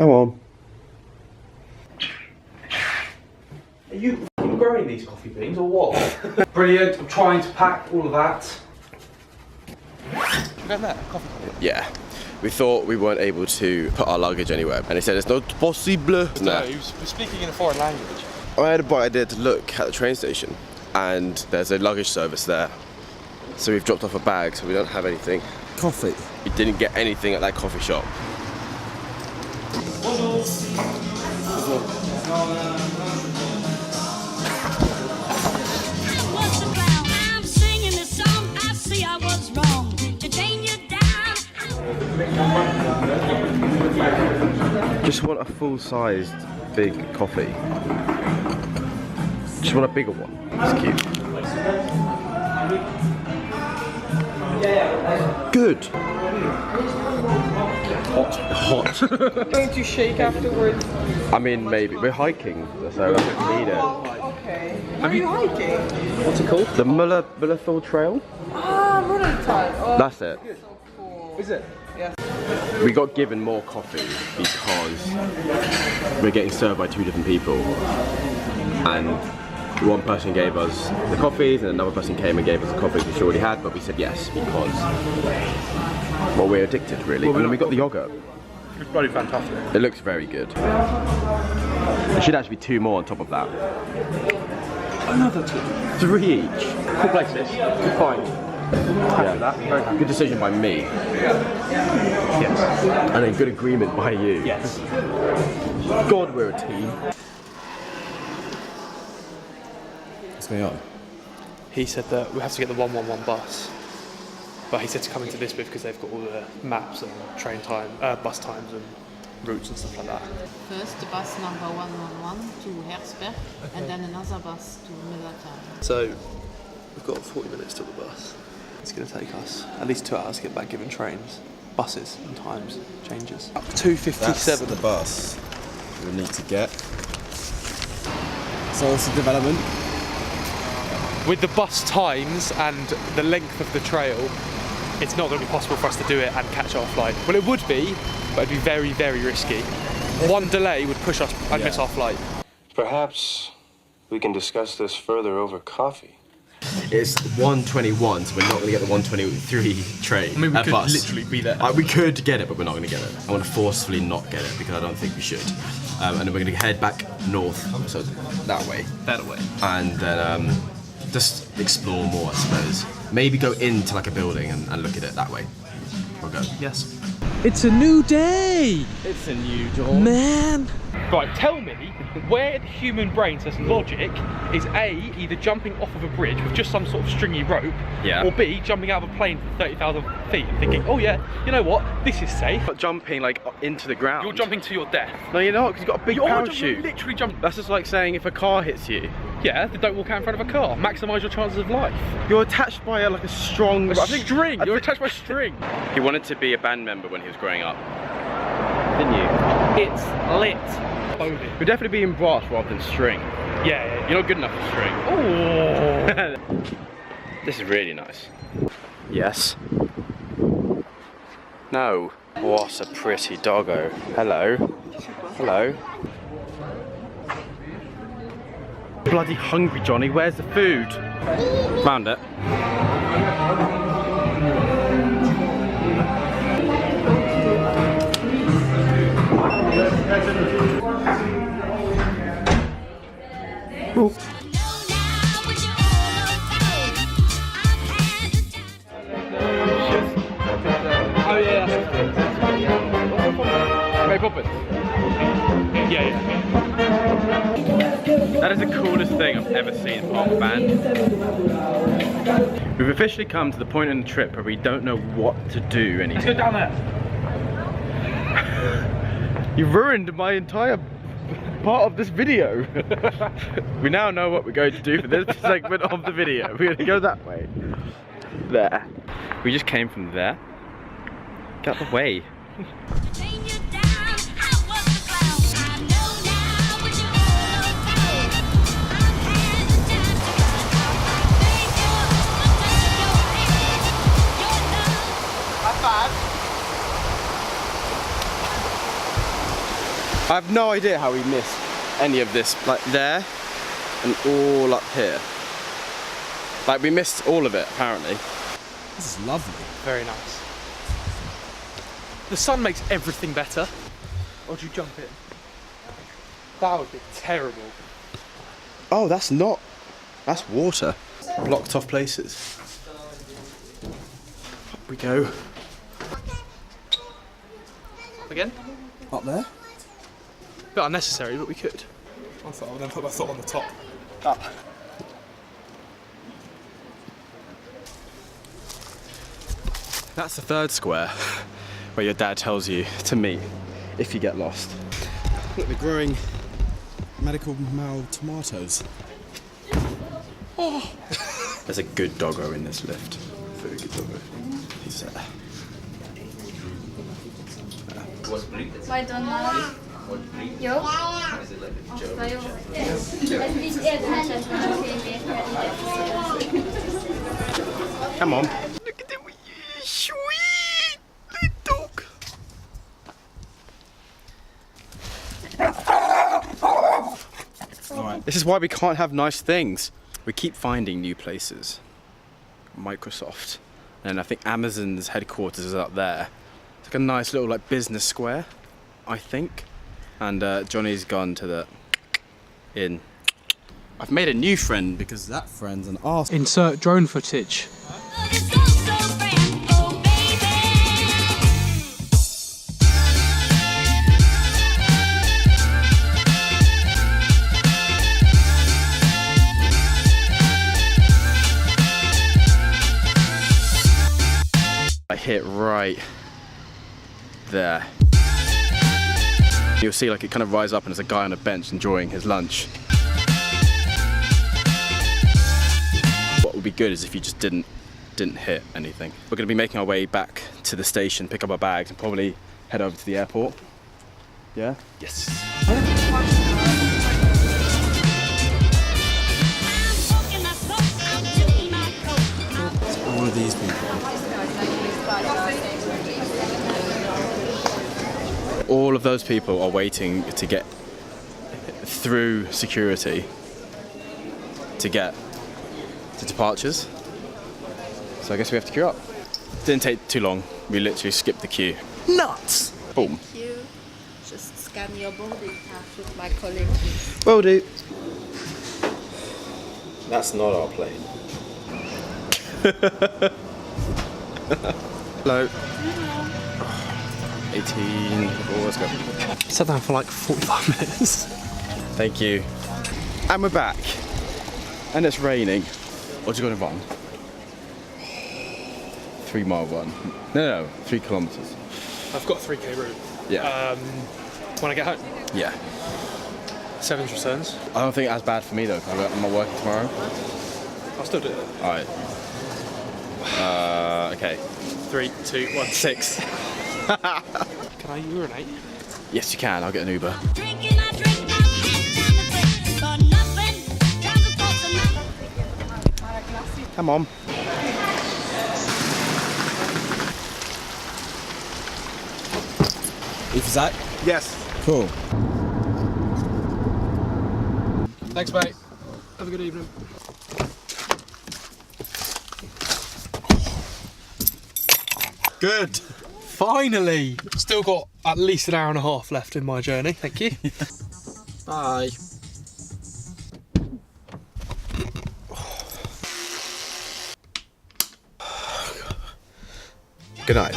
Come on. Are you growing these coffee beans or what? Brilliant. I'm trying to pack all of that. You got that? Coffee? Yeah. We thought we weren't able to put our luggage anywhere, and he said it's not possible. No, he was speaking in a foreign language. I had a bright idea to look at the train station, and there's a luggage service there. So we've dropped off a bag, so we don't have anything. Coffee. We didn't get anything at that coffee shop. Just want a full-sized big coffee. Just want a bigger one. It's cute. Good. Hot. Going to shake afterwards? I mean, maybe. We're hiking, so I don't need it. Okay. Are you hiking? What's it called? The Mullerthal Trail? Ah, Mullerthal. Oh, that's it. So cool. Is it? Yes. We got given more coffee because we're getting served by 2 different people. And one person gave us the coffees and another person came and gave us the coffees we already had, but we said yes because, well, we're addicted really. Well, and then we got the yogurt. It's bloody fantastic. It looks very good. There should actually be 2 more on top of that. Another 2. 3 each. Cool place this. Good find. Yeah. That. Good decision by me. Yes. And a good agreement by you. Yes. God, we're a team. What's going on? He said that we have to get the 111 bus. But he said to come into this bit because they've got all the maps and train time, bus times and routes and stuff like that. First, the bus number 111 to Herzberg, and then another bus to Millertown. So, we've got 40 minutes till the bus. It's going to take us at least 2 hours to get back, given trains, buses and times changes. Up to 2:57. That's the bus we need to get. So what's the development? With the bus times and the length of the trail, it's not going to be possible for us to do it and catch our flight. Well, it would be, but it'd be very, very risky. One delay would push us and miss our flight. Perhaps we can discuss this further over coffee. It's 1:21, so we're not going to get the 1:23 train. I mean, we could bus. literally be there. We could get it, but we're not going to get it. I want to forcefully not get it because I don't think we should. And then we're going to head back north, so that way. That way. And then just explore more, I suppose. Maybe go into like a building and look at it that way. We'll go. Yes. It's a new day! It's a new door. Man! Right, tell me where the human brain says logic is A, either jumping off of a bridge with just some sort of stringy rope, Yeah. or B, jumping out of a plane from 30,000 feet and thinking, oh yeah, you know what, this is safe. But jumping like into the ground. You're jumping to your death. No, you're not, because you've got a big parachute. You're literally jumping. That's just like saying if a car hits you. Yeah, then don't walk out in front of a car. Maximise your chances of life. You're attached by like a strong String. You're attached by string. He wanted to be a band member when he was growing up. Didn't you? It's lit. You'd definitely be in brass rather than string. Yeah. You're not good enough for string. Oh. This is really nice. Yes. No. What a pretty doggo. Hello. Hello. Bloody hungry, Johnny. Where's the food? Found it. Oh. Oh yeah. Mary Poppins. Yeah. That is the coolest thing I've ever seen from a band. We've officially come to the point in the trip where we don't know what to do anymore. Let's go down there. You ruined my entire part of this video. We now know what we're going to do for this segment of the video. We're going to go that way. There. We just came from there. Get out the way. I have no idea how we missed any of this, like there and all up here. Like we missed all of it apparently. This is lovely. Very nice. The sun makes everything better. Or do you jump in? That would be terrible. Oh, that's water. Blocked off places. Up we go. Again? Up there? Bit unnecessary, but we could. I thought I would then put my foot on the top. Up. That's the third square where your dad tells you to meet if you get lost. Look, they're growing medical mal tomatoes. Oh. There's a good doggo in this lift. Very good doggo. He's Zwei Dollar. Jo. Come on. Look at them. Sweet little dog. Alright. This is why we can't have nice things. We keep finding new places. Microsoft. And I think Amazon's headquarters is up there. It's like a nice little like business square, I think. And Johnny's gone to the inn. I've made a new friend because that friend's an arse. Insert drone footage. I hit right there. You'll see like it kind of rise up and there's a guy on a bench enjoying his lunch. What would be good is if you just didn't hit anything. We're going to be making our way back to the station, pick up our bags and probably head over to the airport. Yeah? Yes. All of these people. All of those people are waiting to get through security to get to departures. So I guess we have to queue up. Didn't take too long. We literally skipped the queue. Nuts! Boom. Thank you. Just scan your boarding pass with my colleague. Will do. That's not our plane. Hello. 18. Oh, let's go. Sat down for like 45 minutes. Thank you. And we're back. And it's raining. What do you got to run? 3 mile run. No, 3 kilometers. I've got a 3k route. Yeah. When I get home. Yeah. 7 returns. I don't think it's as bad for me though, because I'm not working tomorrow. I'll still do it. Alright. Okay. 3, 2, 1, 6. Can I urinate? Yes, you can. I'll get an Uber. Come on. If Zach? Yes. Cool. Thanks, mate. Have a good evening. Good. Finally! Still got at least an hour and a half left in my journey. Thank you. Bye. Good night.